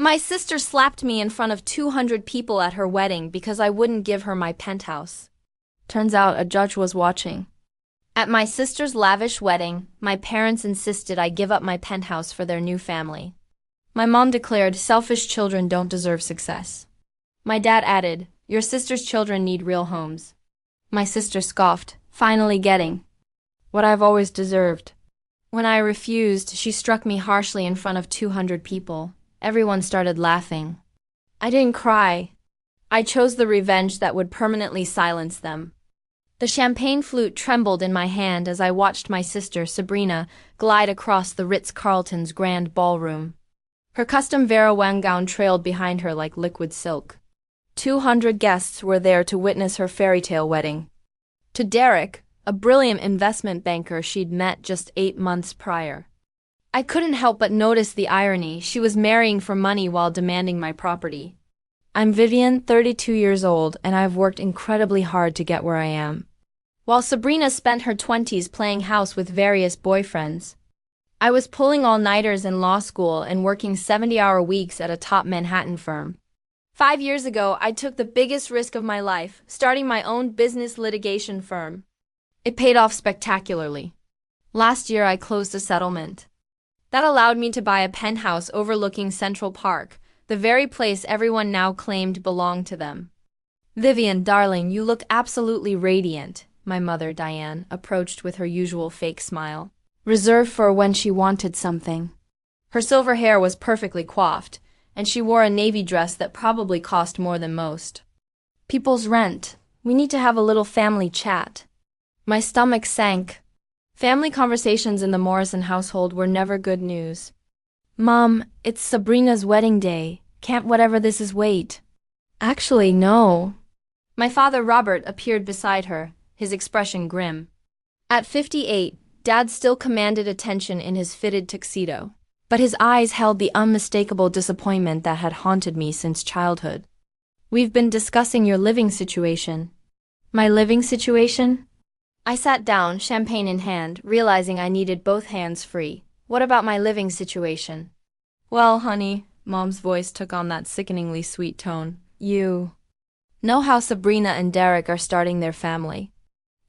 My sister slapped me in front of 200 people at her wedding because I wouldn't give her my penthouse. Turns out a judge was watching. At my sister's lavish wedding, my parents insisted I give up my penthouse for their new family. My mom declared selfish children don't deserve success. My dad added, your sister's children need real homes. My sister scoffed, finally getting what I've always deserved. When I refused, she struck me harshly in front of 200 people. Everyone started laughing. I didn't cry. I chose the revenge that would permanently silence them. The champagne flute trembled in my hand as I watched my sister, Sabrina, glide across the Ritz-Carlton's grand ballroom. Her custom Vera Wang gown trailed behind her like liquid silk. 200 guests were there to witness her fairy tale wedding. To Derek, a brilliant investment banker she'd met just 8 months prior. I couldn't help but notice the irony. She was marrying for money while demanding my property. I'm Vivien, 32 years old, and I've worked incredibly hard to get where I am. While Sabrina spent her 20s playing house with various boyfriends, I was pulling all-nighters in law school and working 70-hour weeks at a top Manhattan firm. 5 years ago, I took the biggest risk of my life, starting my own business litigation firm. It paid off spectacularly. Last year, I closed a settlement. That allowed me to buy a penthouse overlooking Central Park, the very place everyone now claimed belonged to them. Vivien, darling, you look absolutely radiant, my mother, Diane, approached with her usual fake smile, reserved for when she wanted something. Her silver hair was perfectly coiffed, and she wore a navy dress that probably cost more than most. People's rent. We need to have a little family chat. My stomach sank. Family conversations in the Morrison household were never good news. Mom, it's Sabrina's wedding day. Can't whatever this is wait? Actually, no. My father, Robert, appeared beside her, his expression grim. At 58, Dad still commanded attention in his fitted tuxedo, but his eyes held the unmistakable disappointment that had haunted me since childhood. We've been discussing your living situation. My living situation? I sat down, champagne in hand, realizing I needed both hands free. What about my living situation? Well, honey, Mom's voice took on that sickeningly sweet tone. You know how Sabrina and Derek are starting their family.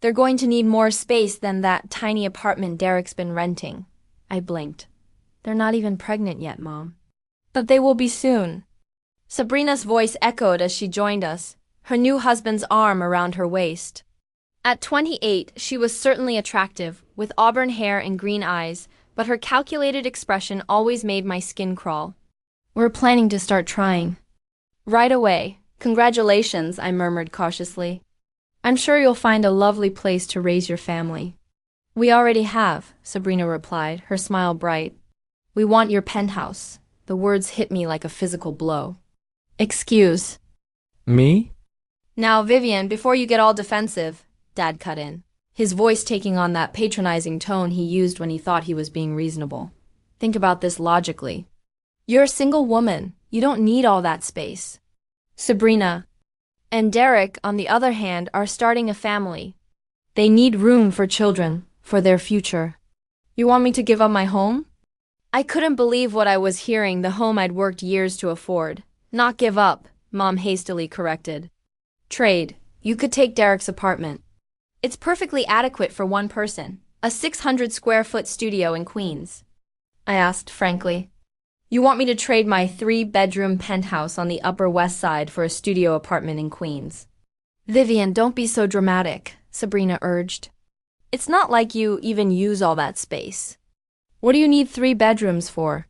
They're going to need more space than that tiny apartment Derek's been renting. I blinked. They're not even pregnant yet, Mom. But they will be soon. Sabrina's voice echoed as she joined us, her new husband's arm around her waist. At 28, she was certainly attractive, with auburn hair and green eyes, but her calculated expression always made my skin crawl. We're planning to start trying. Right away. Congratulations, I murmured cautiously. I'm sure you'll find a lovely place to raise your family. We already have, Sabrina replied, her smile bright. We want your penthouse. The words hit me like a physical blow. Excuse me? Now, Vivien, before you get all defensive, Dad cut in, his voice taking on that patronizing tone he used when he thought he was being reasonable. Think about this logically. You're a single woman. You don't need all that space. Sabrina and Derek, on the other hand, are starting a family. They need room for children, for their future. You want me to give up my home? I couldn't believe what I was hearing, the home I'd worked years to afford. Not give up, Mom hastily corrected. Trade. You could take Derek's apartment. It's perfectly adequate for one person, a 600-square-foot studio in Queens. I asked frankly. You want me to trade my 3-bedroom penthouse on the Upper West Side for a studio apartment in Queens? Vivien, don't be so dramatic, Sabrina urged. It's not like you even use all that space. What do you need 3 bedrooms for?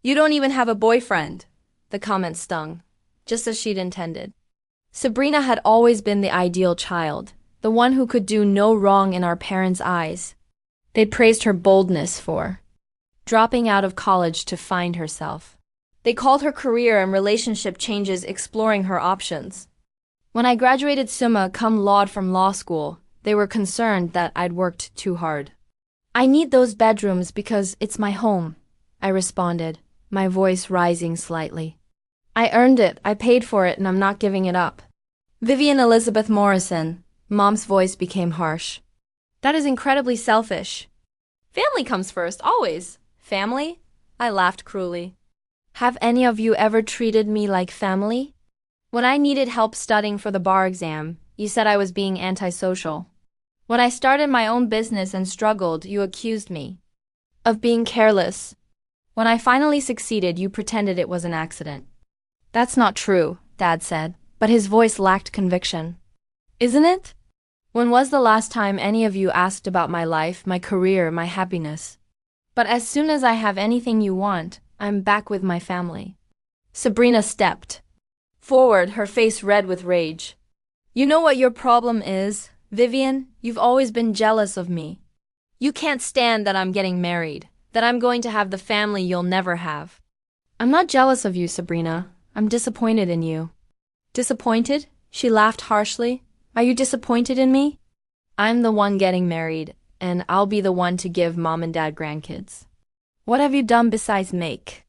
You don't even have a boyfriend. The comment stung, just as she'd intended. Sabrina had always been the ideal child, the one who could do no wrong in our parents' eyes. They'd praised her boldness for dropping out of college to find herself. They called her career and relationship changes exploring her options. When I graduated summa cum laude from law school, they were concerned that I'd worked too hard. I need those bedrooms because it's my home, I responded, my voice rising slightly. I earned it, I paid for it, and I'm not giving it up. Vivien Elizabeth Morrison, Mom's voice became harsh. That is incredibly selfish. Family comes first, always. Family? I laughed cruelly. Have any of you ever treated me like family? When I needed help studying for the bar exam, you said I was being antisocial. When I started my own business and struggled, you accused me of being careless. When I finally succeeded, you pretended it was an accident. That's not true, Dad said, but his voice lacked conviction. Isn't it? When was the last time any of you asked about my life, my career, my happiness? But as soon as I have anything you want, I'm back with my family. Sabrina stepped forward, her face red with rage. You know what your problem is, Vivien? You've always been jealous of me. You can't stand that I'm getting married, that I'm going to have the family you'll never have. I'm not jealous of you, Sabrina. I'm disappointed in you. Disappointed? She laughed harshly. Are you disappointed in me? I'm the one getting married, and I'll be the one to give Mom and Dad grandkids. What have you done besides make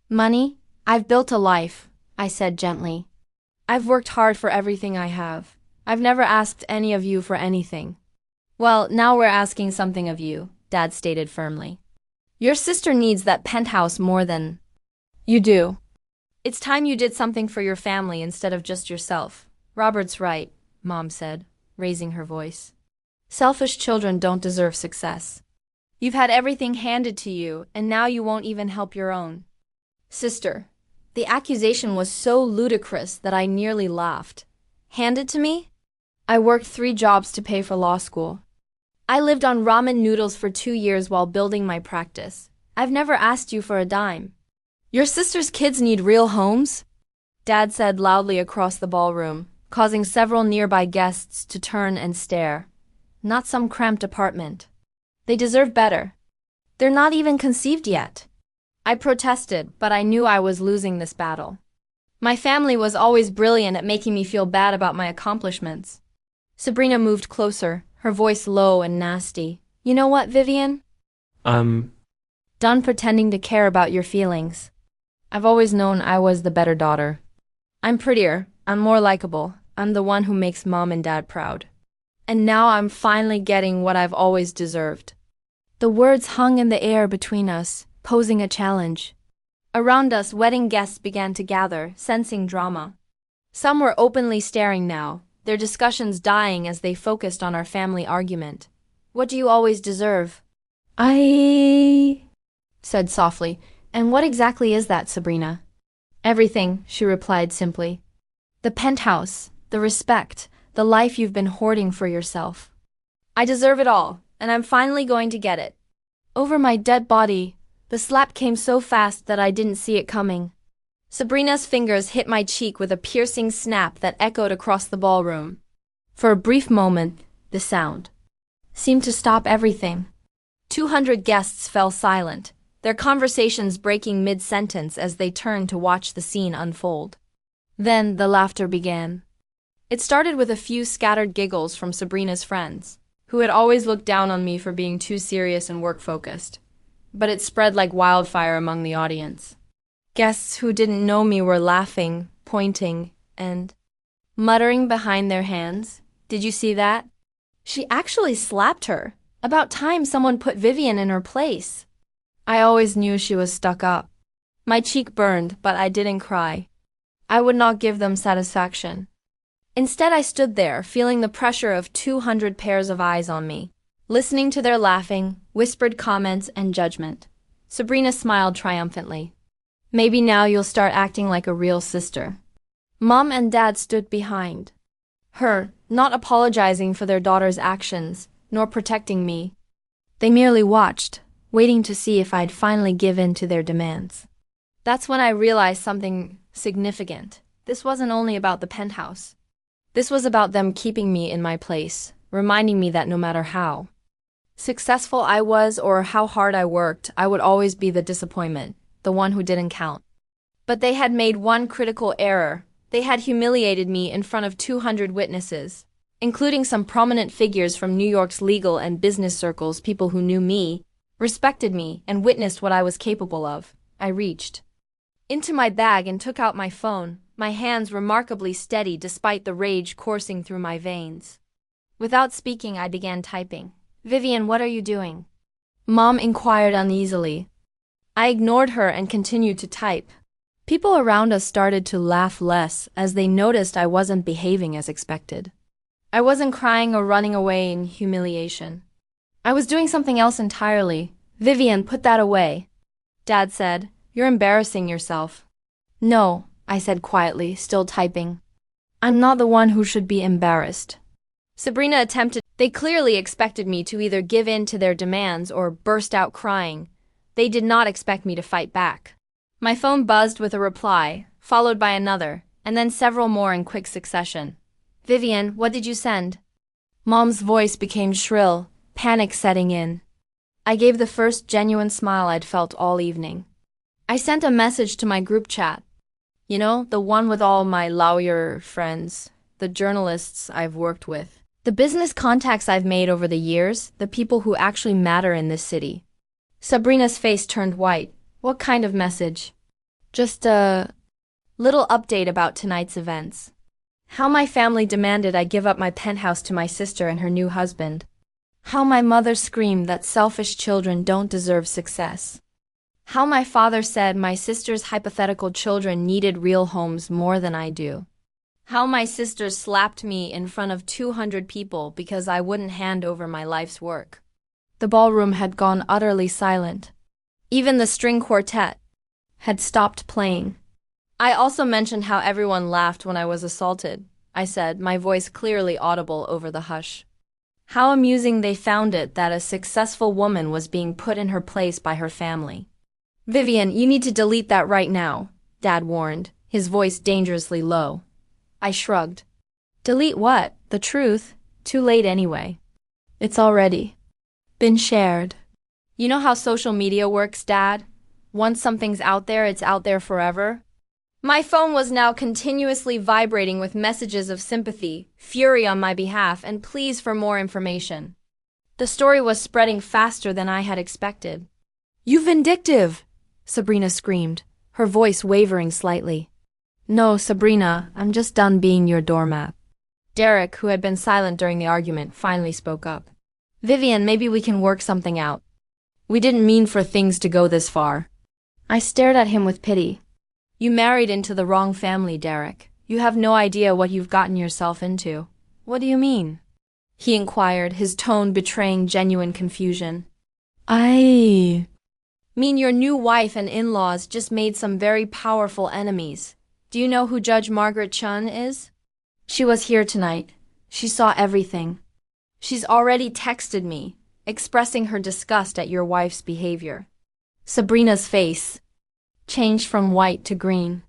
money? I've built a life, I said gently. I've worked hard for everything I have. I've never asked any of you for anything. Well, now we're asking something of you, Dad stated firmly. Your sister needs that penthouse more than you do. It's time you did something for your family instead of just yourself. Robert's right, Mom said, raising her voice. Selfish children don't deserve success. You've had everything handed to you, and now you won't even help your own sister. The accusation was so ludicrous that I nearly laughed. Handed to me? I worked 3 jobs to pay for law school. I lived on ramen noodles for 2 years while building my practice. I've never asked you for a dime. Your sister's kids need real homes? Dad said loudly across the ballroom, causing several nearby guests to turn and stare. Not some cramped apartment. They deserve better. They're not even conceived yet. I protested, but I knew I was losing this battle. My family was always brilliant at making me feel bad about my accomplishments. Sabrina moved closer, her voice low and nasty. You know what, Vivien? Done pretending to care about your feelings. I've always known I was the better daughter. I'm prettier, I'm more likable, I'm the one who makes Mom and Dad proud. And now I'm finally getting what I've always deserved. The words hung in the air between us, posing a challenge. Around us, wedding guests began to gather, sensing drama. Some were openly staring now, their discussions dying as they focused on our family argument. What do you always deserve? I said softly. And what exactly is that, Sabrina? Everything, she replied simply. The penthouse, the respect, the life you've been hoarding for yourself. I deserve it all, and I'm finally going to get it. Over my dead body, the slap came so fast that I didn't see it coming. Sabrina's fingers hit my cheek with a piercing snap that echoed across the ballroom. For a brief moment, the sound seemed to stop everything. 200 guests fell silent, their conversations breaking mid-sentence as they turned to watch the scene unfold. Then the laughter began. It started with a few scattered giggles from Sabrina's friends, who had always looked down on me for being too serious and work-focused. But it spread like wildfire among the audience. Guests who didn't know me were laughing, pointing, and muttering behind their hands. Did you see that? She actually slapped her. About time someone put Vivien in her place. I always knew she was stuck up. My cheek burned, but I didn't cry. I would not give them satisfaction. Instead, I stood there, feeling the pressure of 200 pairs of eyes on me, listening to their laughing, whispered comments, and judgment. Sabrina smiled triumphantly. Maybe now you'll start acting like a real sister. Mom and Dad stood behind her, not apologizing for their daughter's actions, nor protecting me. They merely watched, waiting to see if I'd finally give in to their demands. That's when I realized something significant. This wasn't only about the penthouse. This was about them keeping me in my place, reminding me that no matter how successful I was or how hard I worked, I would always be the disappointment, the one who didn't count. But they had made one critical error. They had humiliated me in front of 200 witnesses, including some prominent figures from New York's legal and business circles, people who knew me, respected me, and witnessed what I was capable of. I reached into my bag and took out my phone, my hands remarkably steady despite the rage coursing through my veins. Without speaking, I began typing. Vivien, what are you doing? Mom inquired uneasily. I ignored her and continued to type. People around us started to laugh less as they noticed I wasn't behaving as expected. I wasn't crying or running away in humiliation. I was doing something else entirely. Vivien, put that away. Dad said, "You're embarrassing yourself." "No," I said quietly, still typing. "I'm not the one who should be embarrassed." Sabrina attempted. They clearly expected me to either give in to their demands or burst out crying. They did not expect me to fight back. My phone buzzed with a reply, followed by another, and then several more in quick succession. "Vivien, what did you send?" Mom's voice became shrill, panic setting in. I gave the first genuine smile I'd felt all evening. I sent a message to my group chat. You know, the one with all my lawyer friends, the journalists I've worked with, the business contacts I've made over the years, the people who actually matter in this city. Sabrina's face turned white. "What kind of message?" "Just a little update about tonight's events. How my family demanded I give up my penthouse to my sister and her new husband. How my mother screamed that selfish children don't deserve success. How my father said my sister's hypothetical children needed real homes more than I do. How my sister slapped me in front of 200 people because I wouldn't hand over my life's work." The ballroom had gone utterly silent. Even the string quartet had stopped playing. I also mentioned how everyone laughed when I was assaulted, I said, my voice clearly audible over the hush. How amusing they found it that a successful woman was being put in her place by her family. "Vivien, you need to delete that right now," Dad warned, his voice dangerously low. I shrugged. "Delete what? The truth? Too late anyway. It's already been shared. You know how social media works, Dad? Once something's out there, it's out there forever." My phone was now continuously vibrating with messages of sympathy, fury on my behalf, and pleas for more information. The story was spreading faster than I had expected. "You vindictive!" Sabrina screamed, her voice wavering slightly. "No, Sabrina, I'm just done being your doormat." Derek, who had been silent during the argument, finally spoke up. "Vivien, maybe we can work something out. We didn't mean for things to go this far." I stared at him with pity. "You married into the wrong family, Derek. You have no idea what you've gotten yourself into." "What do you mean?" he inquired, his tone betraying genuine confusion. "I mean your new wife and in-laws just made some very powerful enemies. Do you know who Judge Margaret Chun is? She was here tonight. She saw everything. She's already texted me, expressing her disgust at your wife's behavior." Sabrina's face changed from white to green.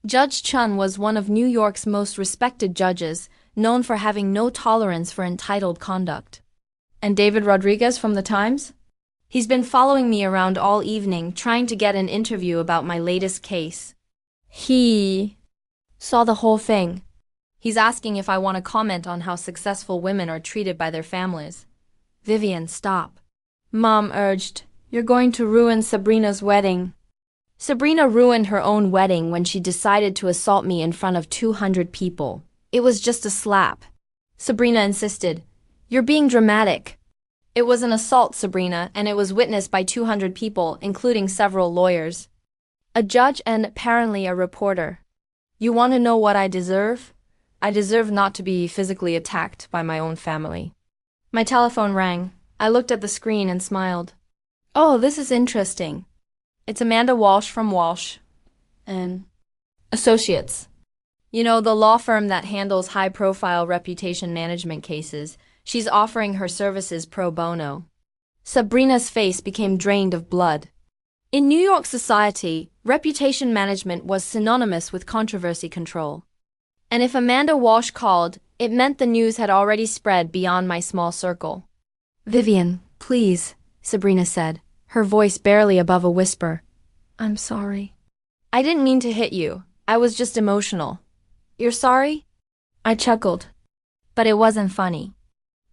Judge Chun was one of New York's most respected judges, known for having no tolerance for entitled conduct. "And David Rodriguez from the Times? He's been following me around all evening, trying to get an interview about my latest case. He saw the whole thing. He's asking if I want to comment on how successful women are treated by their families." "Vivien, stop," Mom urged. "You're going to ruin Sabrina's wedding." Sabrina ruined her own wedding when she decided to assault me in front of 200 people. "It was just a slap," Sabrina insisted. "You're being dramatic." "It was an assault, Sabrina, and it was witnessed by 200 people, including several lawyers, a judge, and apparently a reporter. You want to know what I deserve? I deserve not to be physically attacked by my own family." My telephone rang. I looked at the screen and smiled. "Oh, this is interesting. It's Amanda Walsh from Walsh and Associates. You know, the law firm that handles high-profile reputation management cases. She's offering her services pro bono." Sabrina's face became drained of blood. In New York society, reputation management was synonymous with controversy control. And if Amanda Walsh called, it meant the news had already spread beyond my small circle. "Vivien, please," Sabrina said, her voice barely above a whisper. "I'm sorry. I didn't mean to hit you. I was just emotional." "You're sorry?" I chuckled. But it wasn't funny.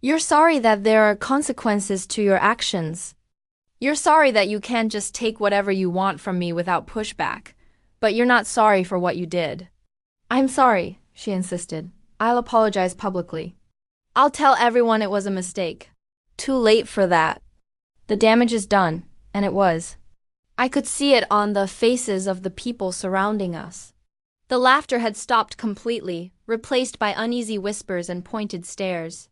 "You're sorry that there are consequences to your actions. You're sorry that you can't just take whatever you want from me without pushback. But you're not sorry for what you did." "I'm sorry," she insisted. "I'll apologize publicly. I'll tell everyone it was a mistake." "Too late for that. The damage is done," and it was. I could see it on the faces of the people surrounding us. The laughter had stopped completely, replaced by uneasy whispers and pointed stares.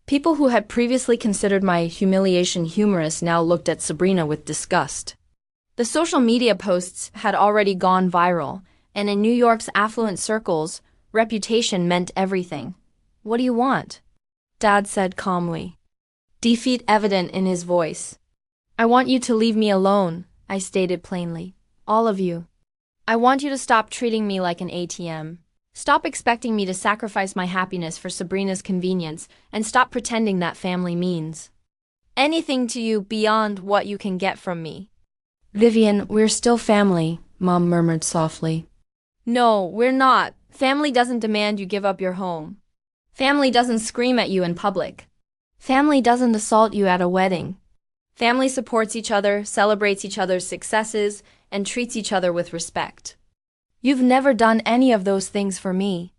People who had previously considered my humiliation humorous now looked at Sabrina with disgust. The social media posts had already gone viral, and in New York's affluent circles, reputation meant everything. "What do you want?" Dad said calmly, defeat evident in his voice. "I want you to leave me alone," I stated plainly. "All of you. I want you to stop treating me like an ATM. Stop expecting me to sacrifice my happiness for Sabrina's convenience, and stop pretending that family means anything to you beyond what you can get from me." "Vivien, we're still family," Mom murmured softly. "No, we're not. Family doesn't demand you give up your home. Family doesn't scream at you in public. Family doesn't assault you at a wedding. Family supports each other, celebrates each other's successes, and treats each other with respect. You've never done any of those things for me."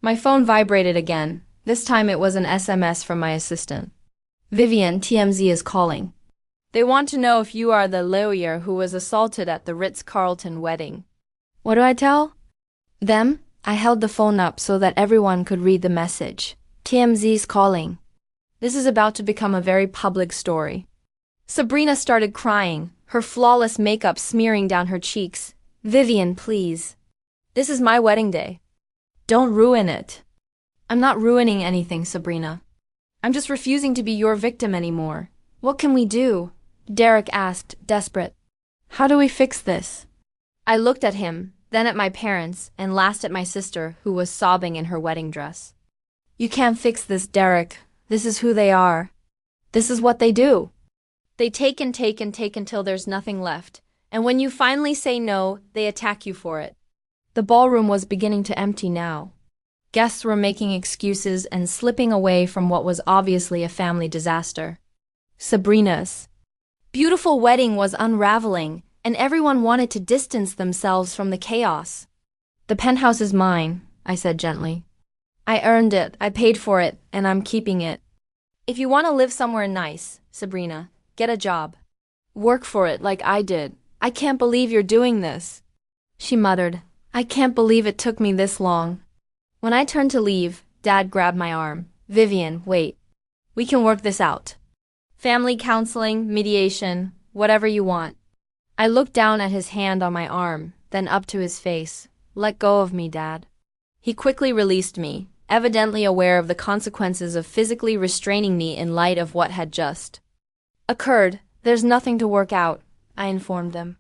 My phone vibrated again. This time it was an SMS from my assistant. "Vivien, TMZ is calling. They want to know if you are the lawyer who was assaulted at the Ritz-Carlton wedding." What do I tell them? I held the phone up so that everyone could read the message. "TMZ's calling. This is about to become a very public story." Sabrina started crying, her flawless makeup smearing down her cheeks. "Vivien, please. This is my wedding day. Don't ruin it." "I'm not ruining anything, Sabrina. I'm just refusing to be your victim anymore." "What can we do?" Derek asked, desperate. "How do we fix this?" I looked at him, then at my parents, and last at my sister, who was sobbing in her wedding dress. "You can't fix this, Derek. This is who they are. This is what they do. They take and take and take until there's nothing left, and when you finally say no, they attack you for it." The ballroom was beginning to empty now. Guests were making excuses and slipping away from what was obviously a family disaster. Sabrina's beautiful wedding was unraveling, and everyone wanted to distance themselves from the chaos. "The penthouse is mine," I said gently. "I earned it, I paid for it, and I'm keeping it. If you want to live somewhere nice, Sabrina, get a job. Work for it like I did. I can't believe you're doing this." She muttered, "I can't believe it took me this long." When I turned to leave, Dad grabbed my arm. "Vivien, wait. We can work this out. Family counseling, mediation, whatever you want." I looked down at his hand on my arm, then up to his face. "Let go of me, Dad." He quickly released me, evidently aware of the consequences of physically restraining me in light of what had just occurred. "There's nothing to work out," I informed them.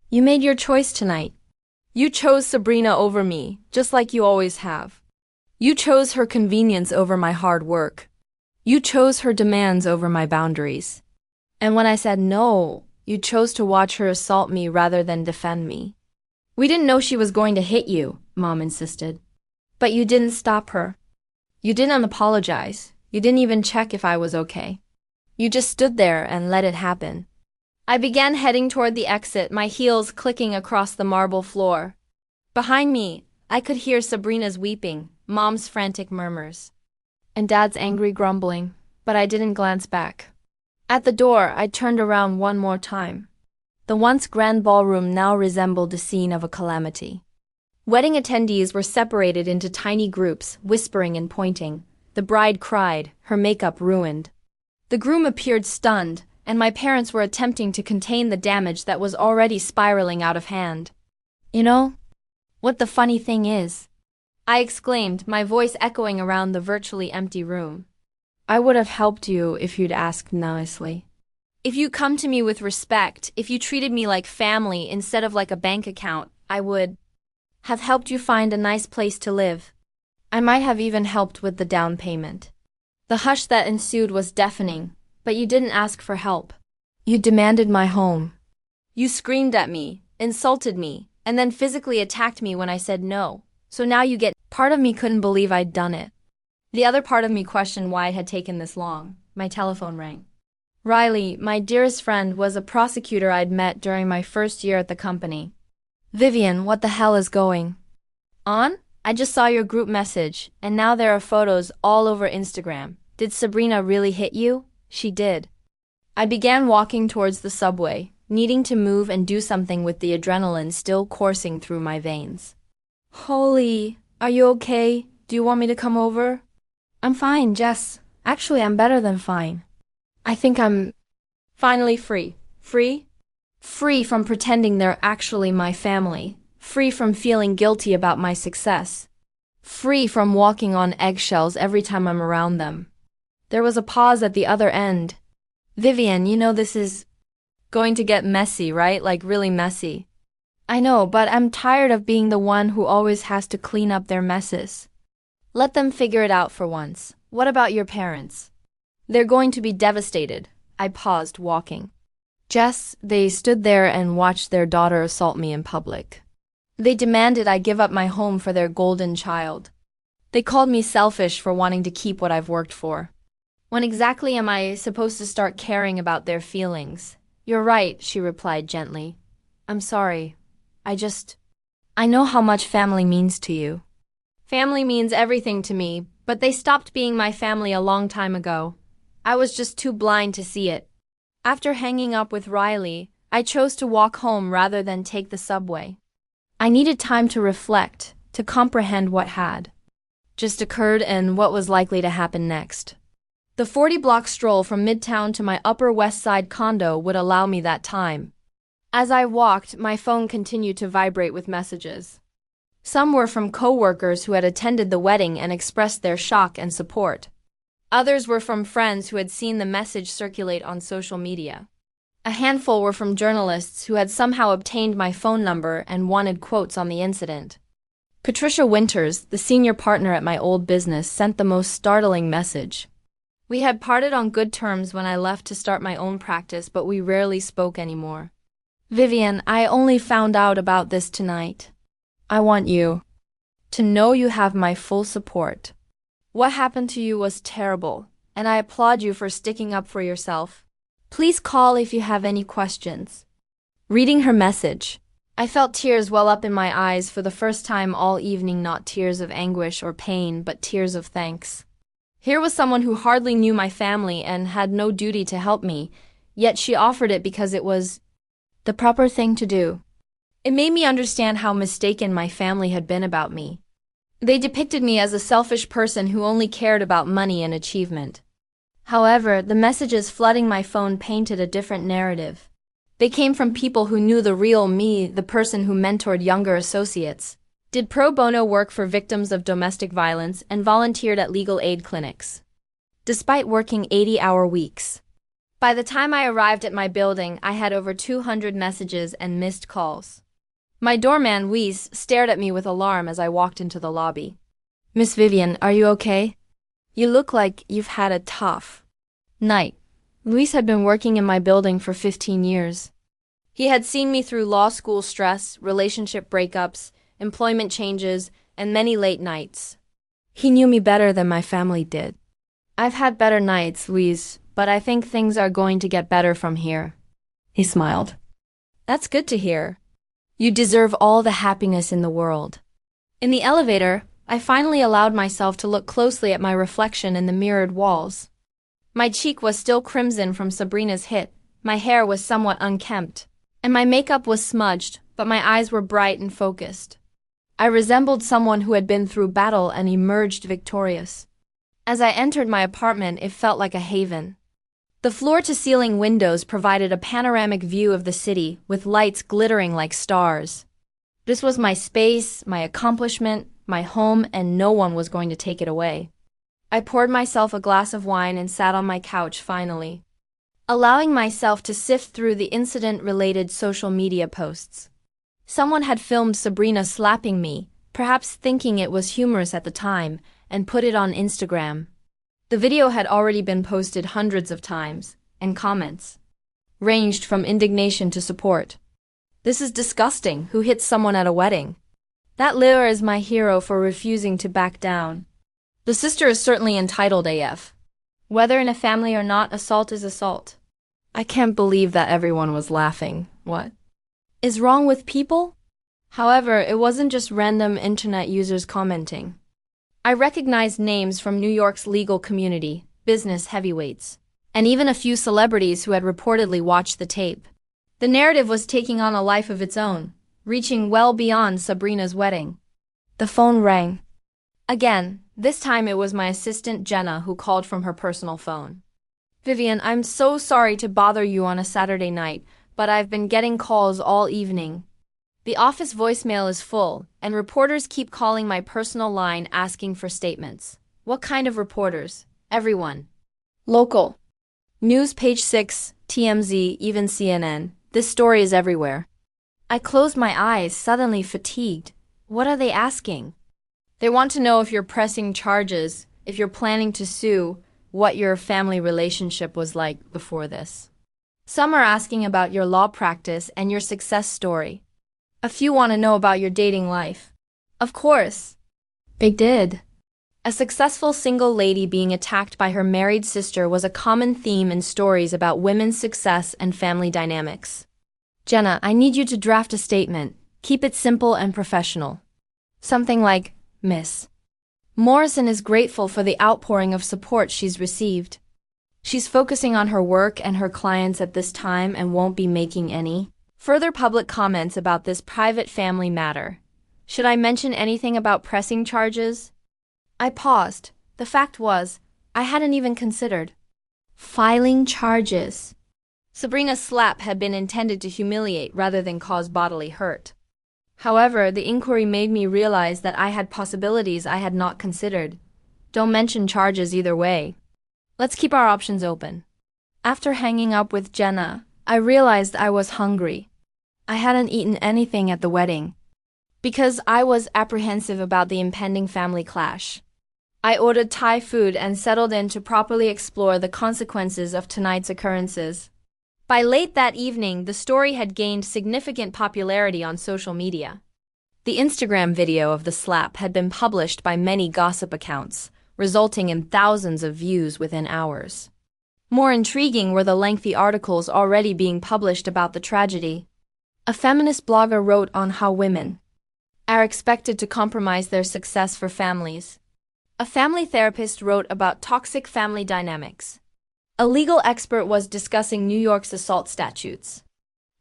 "You made your choice tonight. You chose Sabrina over me, just like you always have. You chose her convenience over my hard work. You chose her demands over my boundaries. And when I said no, you chose to watch her assault me rather than defend me. We didn't know she was going to hit you," Mom insisted. "But you didn't stop her. You didn't apologize. You didn't even check if I was okay. You just stood there and let it happen." I began heading toward the exit, my heels clicking across the marble floor. Behind me, I could hear Sabrina's weeping, Mom's frantic murmurs, and Dad's angry grumbling, but I didn't glance back. At the door, I turned around one more time. The once grand ballroom now resembled the scene of a calamity. Wedding attendees were separated into tiny groups, whispering and pointing. The bride cried, her makeup ruined. The groom appeared stunned, and my parents were attempting to contain the damage that was already spiraling out of hand. "You know what the funny thing is?" I exclaimed, my voice echoing around the virtually empty room. "I would have helped you if you'd asked nicely. If you come to me with respect, if you treated me like family instead of like a bank account, I would have helped you find a nice place to live. I might have even helped with the down payment." The hush that ensued was deafening, but you didn't ask for help. You demanded my home. You screamed at me, insulted me, and then physically attacked me when I said no. So now you get— Part of me couldn't believe I'd done it. The other part of me questioned why it had taken this long. My telephone rang. Riley, my dearest friend, was a prosecutor I'd met during my first year at the company. "Vivien, what the hell is going on? I just saw your group message, and now there are photos all over Instagram. Did Sabrina really hit you?" "She did." I began walking towards the subway, needing to move and do something with the adrenaline still coursing through my veins. Holy, are you okay? Do you want me to come over? I'm fine, Jess. Actually, I'm better than fine. I think I'm finally free. Free? Free from pretending they're actually my family. Free from feeling guilty about my success. Free from walking on eggshells every time I'm around them. There was a pause at the other end. Vivien, you know this is going to get messy, right? Like really messy. I know, but I'm tired of being the one who always has to clean up their messes. Let them figure it out for once. What about your parents? They're going to be devastated. I paused, walking. Jess, they stood there and watched their daughter assault me in public. They demanded I give up my home for their golden child. They called me selfish for wanting to keep what I've worked for. When exactly am I supposed to start caring about their feelings? You're right, she replied gently. I'm sorry. I know how much family means to you. Family means everything to me, but they stopped being my family a long time ago. I was just too blind to see it. After hanging up with Riley, I chose to walk home rather than take the subway. I needed time to reflect, to comprehend what had just occurred and what was likely to happen next. The 40-block stroll from Midtown to my Upper West Side condo would allow me that time. As I walked, my phone continued to vibrate with messages. Some were from co-workers who had attended the wedding and expressed their shock and support. Others were from friends who had seen the message circulate on social media. A handful were from journalists who had somehow obtained my phone number and wanted quotes on the incident. Patricia Winters, the senior partner at my old business, sent the most startling message. We had parted on good terms when I left to start my own practice, but we rarely spoke anymore. Vivien, I only found out about this tonight. I want you to know you have my full support. What happened to you was terrible, and I applaud you for sticking up for yourself. Please call if you have any questions. Reading her message, I felt tears well up in my eyes for the first time all evening, not tears of anguish or pain, but tears of thanks. Here was someone who hardly knew my family and had no duty to help me, yet she offered it because it was the proper thing to do. It made me understand how mistaken my family had been about me. They depicted me as a selfish person who only cared about money and achievement. However, the messages flooding my phone painted a different narrative. They came from people who knew the real me, the person who mentored younger associates, did pro bono work for victims of domestic violence, and volunteered at legal aid clinics. Despite working 80-hour weeks. By the time I arrived at my building, I had over 200 messages and missed calls. My doorman, Luis, stared at me with alarm as I walked into the lobby. Miss Vivien, are you okay? You look like you've had a tough night. Luis had been working in my building for 15 years. He had seen me through law school stress, relationship breakups, employment changes, and many late nights. He knew me better than my family did. I've had better nights, Luis, but I think things are going to get better from here. He smiled. That's good to hear. You deserve all the happiness in the world. In the elevator, I finally allowed myself to look closely at my reflection in the mirrored walls. My cheek was still crimson from Sabrina's hit, my hair was somewhat unkempt, and my makeup was smudged, but my eyes were bright and focused. I resembled someone who had been through battle and emerged victorious. As I entered my apartment, it felt like a haven. The floor-to-ceiling windows provided a panoramic view of the city, with lights glittering like stars. This was my space, my accomplishment, my home, and no one was going to take it away. I poured myself a glass of wine and sat on my couch finally, allowing myself to sift through the incident-related social media posts. Someone had filmed Sabrina slapping me, perhaps thinking it was humorous at the time, and put it on Instagram. The video had already been posted hundreds of times, and comments ranged from indignation to support. This is disgusting. Who hits someone at a wedding? That Lyra is my hero for refusing to back down. The sister is certainly entitled AF. Whether in a family or not, assault is assault. I can't believe that everyone was laughing. What is wrong with people? However, it wasn't just random internet users commenting. I recognized names from New York's legal community, business heavyweights, and even a few celebrities who had reportedly watched the tape. The narrative was taking on a life of its own, reaching well beyond Sabrina's wedding. The phone rang. Again, this time it was my assistant Jenna who called from her personal phone. Vivien, I'm so sorry to bother you on a Saturday night, but I've been getting calls all evening. The office voicemail is full, and reporters keep calling my personal line asking for statements. What kind of reporters? Everyone. Local. News page 6, TMZ, even CNN. This story is everywhere. I closed my eyes, suddenly fatigued. What are they asking? They want to know if you're pressing charges, if you're planning to sue, what your family relationship was like before this. Some are asking about your law practice and your success story. A few want to know about your dating life. Of course. They did. A successful single lady being attacked by her married sister was a common theme in stories about women's success and family dynamics. Jenna, I need you to draft a statement. Keep it simple and professional. Something like, Miss Morrison is grateful for the outpouring of support she's received. She's focusing on her work and her clients at this time and won't be making any further public comments about this private family matter. Should I mention anything about pressing charges? I paused. The fact was, I hadn't even considered filing charges. Sabrina's slap had been intended to humiliate rather than cause bodily hurt. However, the inquiry made me realize that I had possibilities I had not considered. Don't mention charges either way. Let's keep our options open. After hanging up with Jenna, I realized I was hungry. I hadn't eaten anything at the wedding, because I was apprehensive about the impending family clash. I ordered Thai food and settled in to properly explore the consequences of tonight's occurrences. By late that evening, the story had gained significant popularity on social media. The Instagram video of the slap had been published by many gossip accounts, resulting in thousands of views within hours. More intriguing were the lengthy articles already being published about the tragedy. A feminist blogger wrote on how women are expected to compromise their success for families. A family therapist wrote about toxic family dynamics. A legal expert was discussing New York's assault statutes.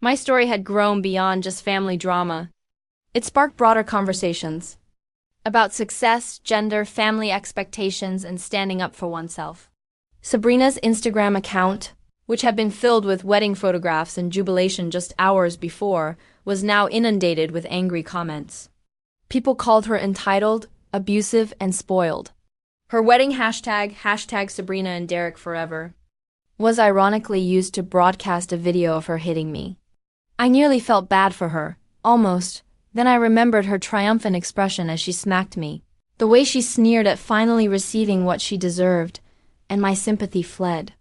My story had grown beyond just family drama. It sparked broader conversations about success, gender, family expectations, and standing up for oneself. Sabrina's Instagram account, which had been filled with wedding photographs and jubilation just hours before, was now inundated with angry comments. People called her entitled, abusive, and spoiled. Her wedding hashtag Sabrina and Derek forever, was ironically used to broadcast a video of her hitting me. I nearly felt bad for her, almost. Then I remembered her triumphant expression as she smacked me, the way she sneered at finally receiving what she deserved, and my sympathy fled.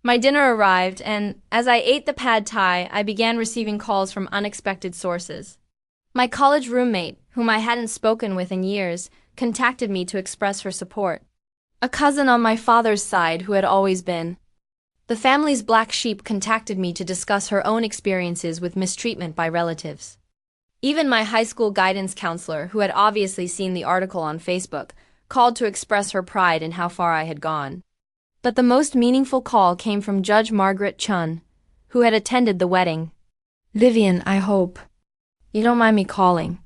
My dinner arrived, and as I ate the pad thai, I began receiving calls from unexpected sources. My college roommate, whom I hadn't spoken with in years, contacted me to express her support. A cousin on my father's side who had always been the family's black sheep contacted me to discuss her own experiences with mistreatment by relatives. Even my high school guidance counselor, who had obviously seen the article on Facebook, called to express her pride in how far I had gone. But the most meaningful call came from Judge Margaret Chun, who had attended the wedding. Vivien, I hope you don't mind me calling.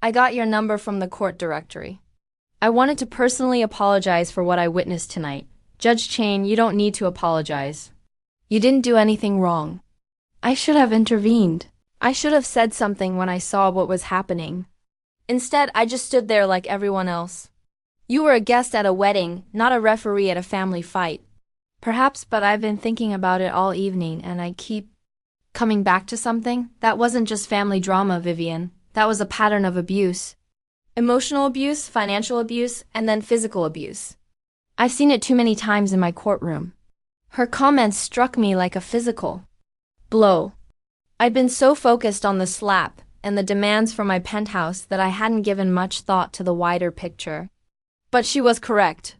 I got your number from the court directory. I wanted to personally apologize for what I witnessed tonight. Judge Chain, you don't need to apologize. You didn't do anything wrong. I should have intervened. I should have said something when I saw what was happening. Instead, I just stood there like everyone else. You were a guest at a wedding, not a referee at a family fight. Perhaps, but I've been thinking about it all evening, and I keep coming back to something. That wasn't just family drama, Vivien. That was a pattern of abuse. Emotional abuse, financial abuse, and then physical abuse. I've seen it too many times in my courtroom. Her comments struck me like a physical blow. I'd been so focused on the slap and the demands for my penthouse that I hadn't given much thought to the wider picture. But she was correct.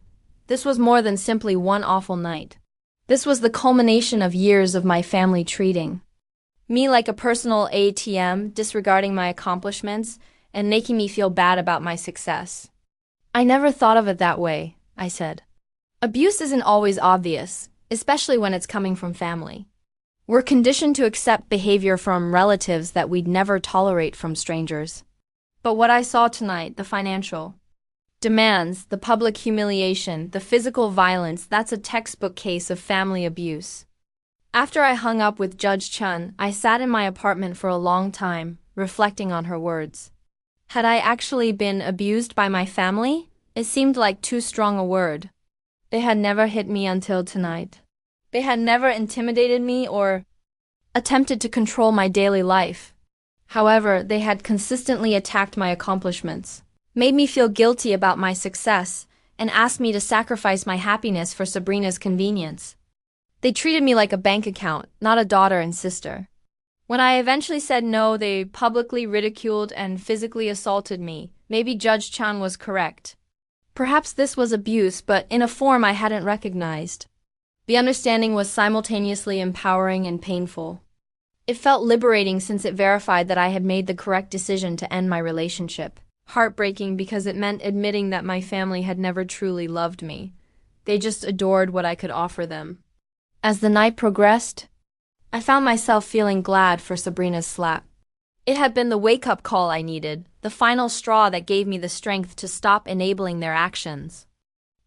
This was more than simply one awful night. This was the culmination of years of my family treating me like a personal ATM, disregarding my accomplishments, and making me feel bad about my success. I never thought of it that way, I said. Abuse isn't always obvious, especially when it's coming from family. We're conditioned to accept behavior from relatives that we'd never tolerate from strangers. But what I saw tonight, the financial demands, the public humiliation, the physical violence, that's a textbook case of family abuse. After I hung up with Judge Chun, I sat in my apartment for a long time, reflecting on her words. Had I actually been abused by my family? It seemed like too strong a word. They had never hit me until tonight. They had never intimidated me or attempted to control my daily life. However, they had consistently attacked my accomplishments, made me feel guilty about my success, and asked me to sacrifice my happiness for Sabrina's convenience. They treated me like a bank account, not a daughter and sister. When I eventually said no, they publicly ridiculed and physically assaulted me. Maybe Judge Chan was correct. Perhaps this was abuse, but in a form I hadn't recognized. The understanding was simultaneously empowering and painful. It felt liberating since it verified that I had made the correct decision to end my relationship. Heartbreaking because it meant admitting that my family had never truly loved me. They just adored what I could offer them. As the night progressed, I found myself feeling glad for Sabrina's slap. It had been the wake-up call I needed, the final straw that gave me the strength to stop enabling their actions.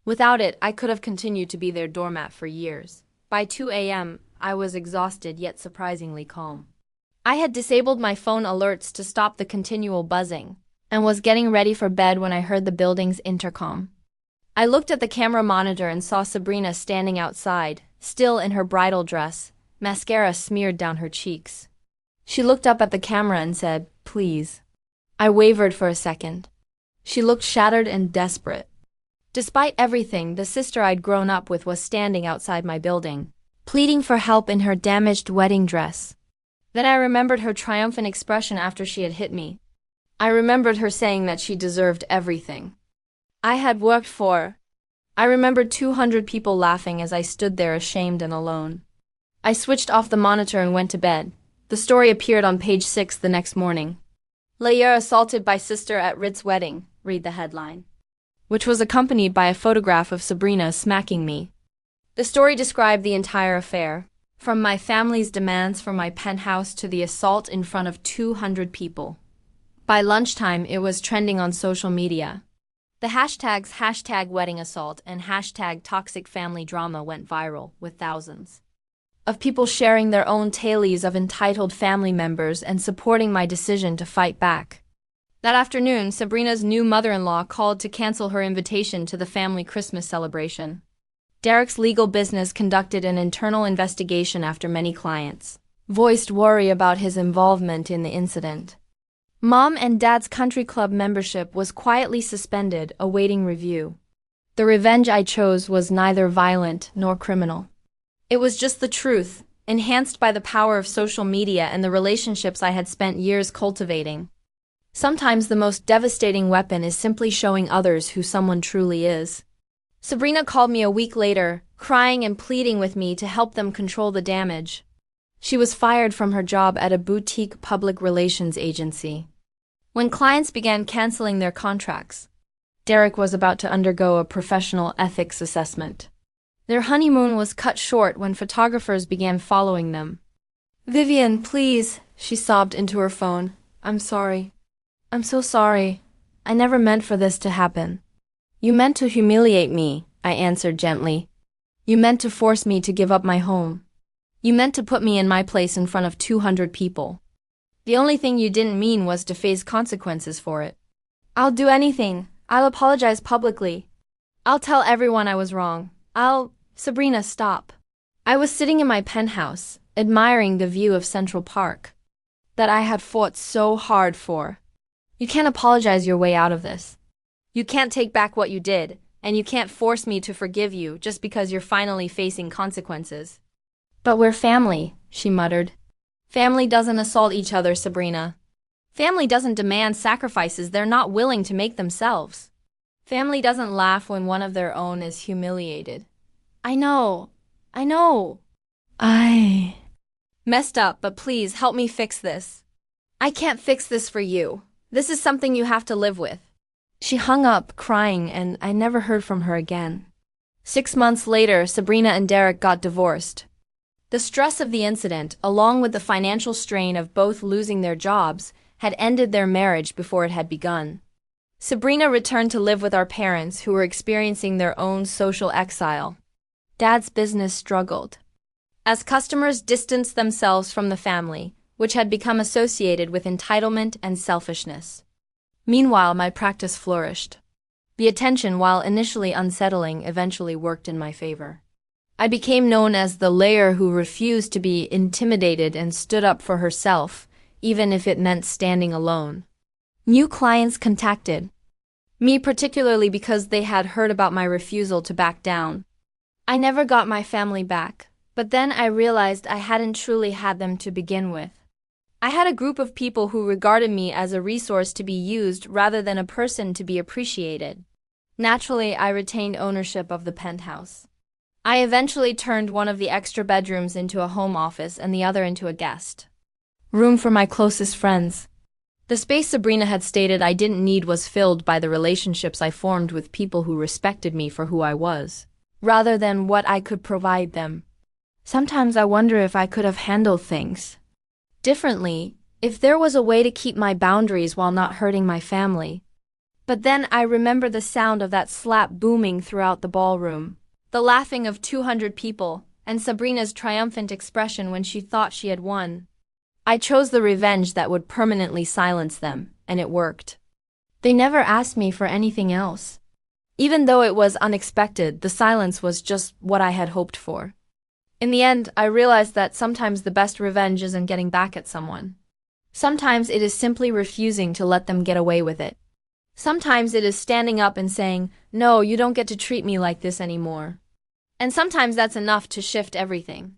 Without it, I could have continued to be their doormat for years. By 2 a.m., I was exhausted yet surprisingly calm. I had disabled my phone alerts to stop the continual buzzing, and was getting ready for bed when I heard the building's intercom. I looked at the camera monitor and saw Sabrina standing outside, still in her bridal dress, mascara smeared down her cheeks. She looked up at the camera and said, "Please." I wavered for a second. She looked shattered and desperate. Despite everything, the sister I'd grown up with was standing outside my building, pleading for help in her damaged wedding dress. Then I remembered her triumphant expression after she had hit me. I remembered her saying that she deserved everything I had worked for. I remembered 200 people laughing as I stood there ashamed and alone. I switched off the monitor and went to bed. The story appeared on page 6 the next morning. Layer assaulted by sister at Rit's wedding, read the headline, which was accompanied by a photograph of Sabrina smacking me. The story described the entire affair, from my family's demands for my penthouse to the assault in front of 200 people. By lunchtime, it was trending on social media. The hashtags #weddingassault and #toxicfamilydrama went viral, with thousands of people sharing their own tales of entitled family members and supporting my decision to fight back. That afternoon, Sabrina's new mother-in-law called to cancel her invitation to the family Christmas celebration. Derek's legal business conducted an internal investigation after many clients voiced worry about his involvement in the incident. Mom and Dad's country club membership was quietly suspended, awaiting review. The revenge I chose was neither violent nor criminal. It was just the truth, enhanced by the power of social media and the relationships I had spent years cultivating. Sometimes the most devastating weapon is simply showing others who someone truly is. Sabrina called me a week later, crying and pleading with me to help them control the damage. She was fired from her job at a boutique public relations agency. When clients began canceling their contracts, Derek was about to undergo a professional ethics assessment. Their honeymoon was cut short when photographers began following them. "Vivien, please," she sobbed into her phone. "I'm sorry. I'm so sorry. I never meant for this to happen." "You meant to humiliate me," I answered gently. "You meant to force me to give up my home. You meant to put me in my place in front of 200 people. The only thing you didn't mean was to face consequences for it." "I'll do anything. I'll apologize publicly. I'll tell everyone I was wrong. Sabrina, stop." I was sitting in my penthouse, admiring the view of Central Park that I had fought so hard for. You can't apologize your way out of this. You can't take back what you did, and you can't force me to forgive you just because you're finally facing consequences. "But we're family," she muttered. "Family doesn't assault each other, Sabrina. Family doesn't demand sacrifices they're not willing to make themselves. Family doesn't laugh when one of their own is humiliated." I know. I messed up, but please help me fix this. I can't fix this for you. This is something you have to live with." She hung up, crying, and I never heard from her again. 6 months later, Sabrina and Derek got divorced. The stress of the incident, along with the financial strain of both losing their jobs, had ended their marriage before it had begun. Sabrina returned to live with our parents, who were experiencing their own social exile. Dad's business struggled, as customers distanced themselves from the family, which had become associated with entitlement and selfishness. Meanwhile, my practice flourished. The attention, while initially unsettling, eventually worked in my favor. I became known as the lawyer who refused to be intimidated and stood up for herself, even if it meant standing alone. New clients contacted me, particularly because they had heard about my refusal to back down. I never got my family back, but then I realized I hadn't truly had them to begin with. I had a group of people who regarded me as a resource to be used rather than a person to be appreciated. Naturally, I retained ownership of the penthouse. I eventually turned one of the extra bedrooms into a home office and the other into a guest room for my closest friends. The space Sabrina had stated I didn't need was filled by the relationships I formed with people who respected me for who I was, rather than what I could provide them. Sometimes I wonder if I could have handled things differently, if there was a way to keep my boundaries while not hurting my family. But then I remember the sound of that slap booming throughout the ballroom, the laughing of 200 people, and Sabrina's triumphant expression when she thought she had won. I chose the revenge that would permanently silence them, and it worked. They never asked me for anything else. Even though it was unexpected, the silence was just what I had hoped for. In the end, I realized that sometimes the best revenge isn't getting back at someone. Sometimes it is simply refusing to let them get away with it. Sometimes it is standing up and saying, "No, you don't get to treat me like this anymore." And sometimes that's enough to shift everything.